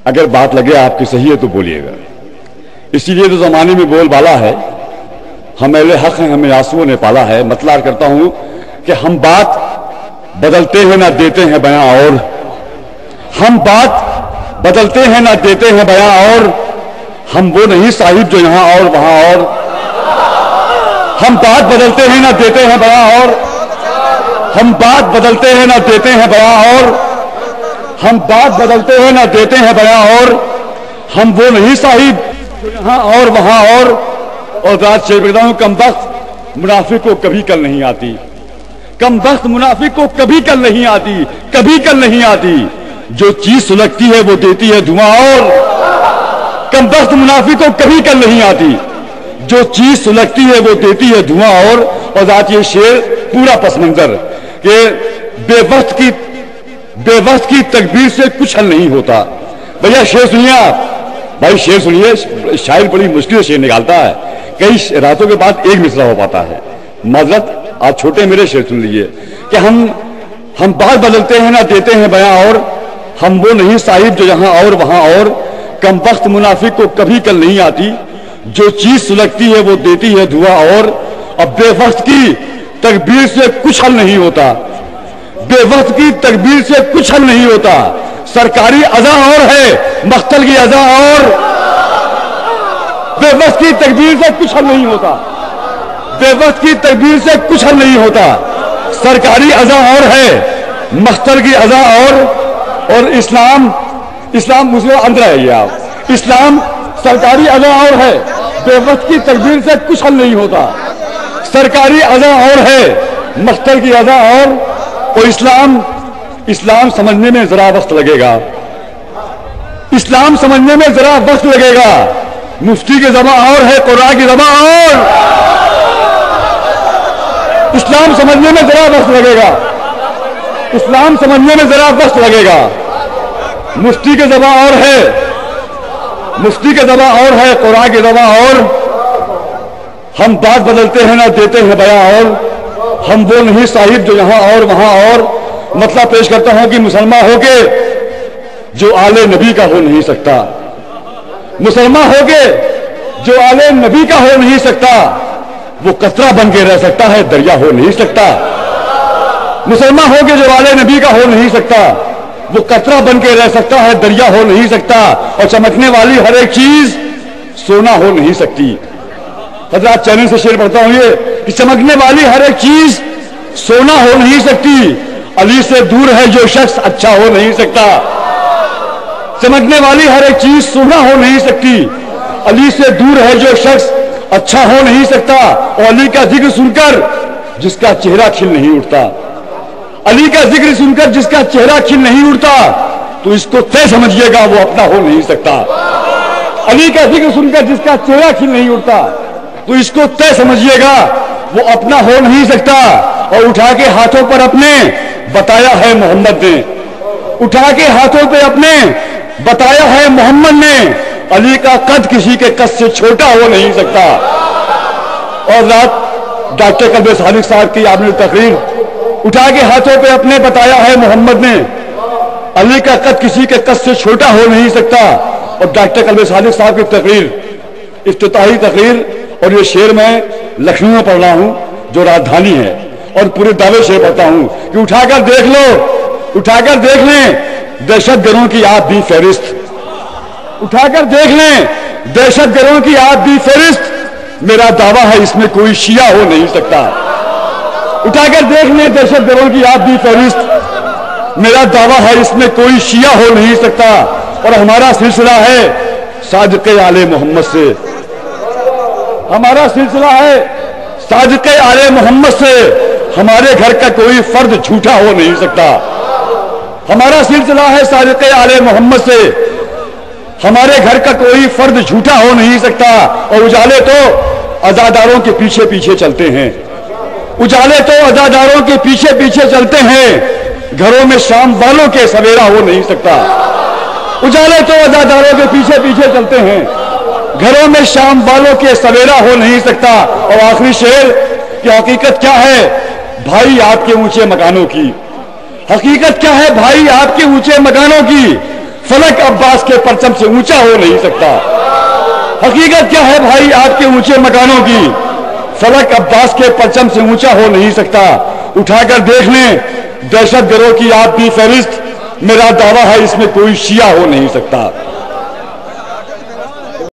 اگر بات لگے آپ کی صحیح ہے تو بولیے گا. اسی لیے تو زمانے میں بول بالا ہے, ہم اہل حق ہیں, ہمیں آنسوؤں نے پالا ہے. مطلب کرتا ہوں کہ ہم بات بدلتے ہیں نہ دیتے ہیں بیاں, اور ہم بات بدلتے ہیں نہ دیتے ہیں بیاں, اور ہم وہ نہیں صاحب جو یہاں اور وہاں اور. ہم بات بدلتے ہیں نہ دیتے ہیں بیاں, اور ہم بات بدلتے ہیں نہ دیتے ہیں بیاں, اور ہم بات بدلتے ہیں نہ دیتے ہیں بیاں, اور ہم وہ نہیں صاحب جو یہاں اور وہاں اور. اور رات شیخ کہتا ہوں کم بخت منافق کو کبھی کل نہیں آتی, کم بخت منافق کو کبھی کل نہیں آتی, کبھی کل نہیں آتی. جو چیز سلگتی ہے وہ دیتی ہے دھواں, اور کم بخت منافق کو کبھی کل نہیں آتی. جو چیز سلگتی ہے وہ دیتی ہے دھواں, اور ذات یہ شعر پورا پس منظر کہ بے وقت کی تکبیر سے کچھ حل نہیں ہوتا. بھیا شعر سنیے آپ, بھائی شعر سنیے. شاعر بڑی مشکل سے شعر نکالتا ہے, کئی راتوں کے بعد ایک مصرع ہو پاتا ہے. معذرت, آپ چھوٹے میرے شعر سن لیجیے کہ ہم بات بدلتے ہیں نہ دیتے ہیں بیاں, اور ہم وہ نہیں صاحب جو یہاں اور وہاں اور. کم بخت منافق کو کبھی کل نہیں آتی. جو چیز سلگتی ہے وہ دیتی ہے دھواں, اور اب بے وقت کی تکبیر سے کچھ حل نہیں ہوتا. بے وقت کی تکبیر سے کچھ حل نہیں ہوتا. سرکاری اذاں اور ہے, مختل کی اذاں اور. بے وقت کی تکبیر سے کچھ حل نہیں ہوتا. بے وقت کی تکبیر سے کچھ حل نہیں ہوتا. سرکاری اذاں اور ہے, مختل کی اذاں اور اسلام مسلم اندر ہے. یہ آپ اسلام سرکاری اذاں اور ہے, بے وقت کی تکبیر سے کچھ حل نہیں ہوتا. سرکاری اذاں اور ہے, مختل کی اذاں اور اسلام سمجھنے میں ذرا وقت لگے گا. اسلام سمجھنے میں ذرا وقت لگے گا. مفتی کی زبان اور ہے, قرآن کی زبان اور. اسلام سمجھنے میں ذرا وقت لگے گا. اسلام سمجھنے میں ذرا وقت لگے گا. مفتی کی زبان اور ہے, مفتی کی زبان اور ہے, قرآن کی زبان اور. ہم بات بدلتے ہیں نہ دیتے ہیں بیاں, اور ہم وہ نہیں صاحب جو یہاں اور وہاں اور. مطلب پیش کرتا ہوں کہ مسلمان ہو کے جو آل نبی کا ہو نہیں سکتا, مسلمان ہو کے جو آل نبی کا ہو نہیں سکتا, وہ قطرہ بن کے رہ سکتا ہے, دریا ہو نہیں سکتا. مسلمان ہو کے جو آل نبی کا ہو نہیں سکتا, وہ قطرہ بن کے رہ سکتا ہے, دریا ہو نہیں سکتا. اور چمکنے والی ہر ایک چیز سونا ہو نہیں سکتی. حضرات چینل سے شعر پڑھتا ہوں یہ کہ چمکنے والی ہر ایک چیز سونا ہو نہیں سکتی. علی سے دور ہے جو شخص اچھا ہو نہیں سکتا. چمکنے والی ہر ایک چیز سونا ہو نہیں سکتی. علی سے دور ہے جو شخص اچھا ہو نہیں سکتا. اور علی کا ذکر سن کر جس کا چہرہ کھل نہیں اٹھتا, علی کا ذکر سن کر جس کا چہرہ کھل نہیں اٹھتا, تو اس کو طے سمجھیے گا وہ اپنا ہو نہیں سکتا. علی کا ذکر سن کر جس کا چہرہ کھل نہیں اٹھتا, تو اس کو طے سمجھیے گا وہ اپنا ہو نہیں سکتا. اور اٹھا کے ہاتھوں پر اپنے بتایا ہے محمد نے, اٹھا کے ہاتھوں پہ اپنے بتایا ہے محمد نے. علی کا قد کسی کے قد سے چھوٹا ہو نہیں سکتا. اور رات ڈاکٹر قلب صادق صاحب کی آپ نے تقریر, اٹھا کے ہاتھوں پہ اپنے بتایا ہے محمد نے, علی کا قد کسی کے قد سے چھوٹا ہو نہیں سکتا. اور ڈاکٹر قلب صادق صاحب کی تقریر, افتتاحی تقریر, اور یہ شعر میں لکھنؤ میں پڑھ رہا ہوں جو راجدھانی ہے, اور پورے دعوے شعر پڑھتا ہوں کہ اٹھا کر دیکھ لو, اٹھا کر دیکھ لیں دہشت گردوں کی آپ بھی فہرست. اٹھا کر دیکھ لیں دہشت گردوں کی آپ بھی فہرست. میرا دعویٰ ہے اس میں کوئی شیعہ ہو نہیں سکتا. اٹھا کر دیکھ لیں دہشت گردوں کی آپ بھی فہرست. میرا دعویٰ ہے اس میں کوئی شیعہ ہو نہیں سکتا. اور ہمارا سلسلہ ہے صادق آل محمد سے, ہمارا سلسلہ ہے صادق آل محمد سے. ہمارے گھر کا کوئی فرد جھوٹا ہو نہیں سکتا. ہمارا سلسلہ ہے صادق آل محمد سے. ہمارے گھر کا کوئی فرد جھوٹا ہو نہیں سکتا. اور اجالے تو عزاداروں کے پیچھے پیچھے چلتے ہیں, اجالے تو عزاداروں کے پیچھے پیچھے چلتے ہیں. گھروں میں شام والوں کے سویرا ہو نہیں سکتا. اجالے تو عزاداروں کے پیچھے پیچھے چلتے ہیں, گھروں میں شام والوں کے سویرا ہو نہیں سکتا. اور آخری شعر کی حقیقت کیا ہے بھائی آپ کے اونچے مکانوں کی, حقیقت کیا ہے بھائی آپ کے اونچے مکانوں کی. فلک عباس کے پرچم سے اونچا ہو نہیں سکتا۔ حقیقت کیا ہے بھائی آپ کے اونچے مکانوں کی؟ فلک عباس کے پرچم سے اونچا ہو نہیں سکتا۔ اٹھا کر دیکھ لیں دہشت گردوں کی آپ کی فہرست، میرا دعویٰ ہے اس میں کوئی شیعہ ہو نہیں سکتا۔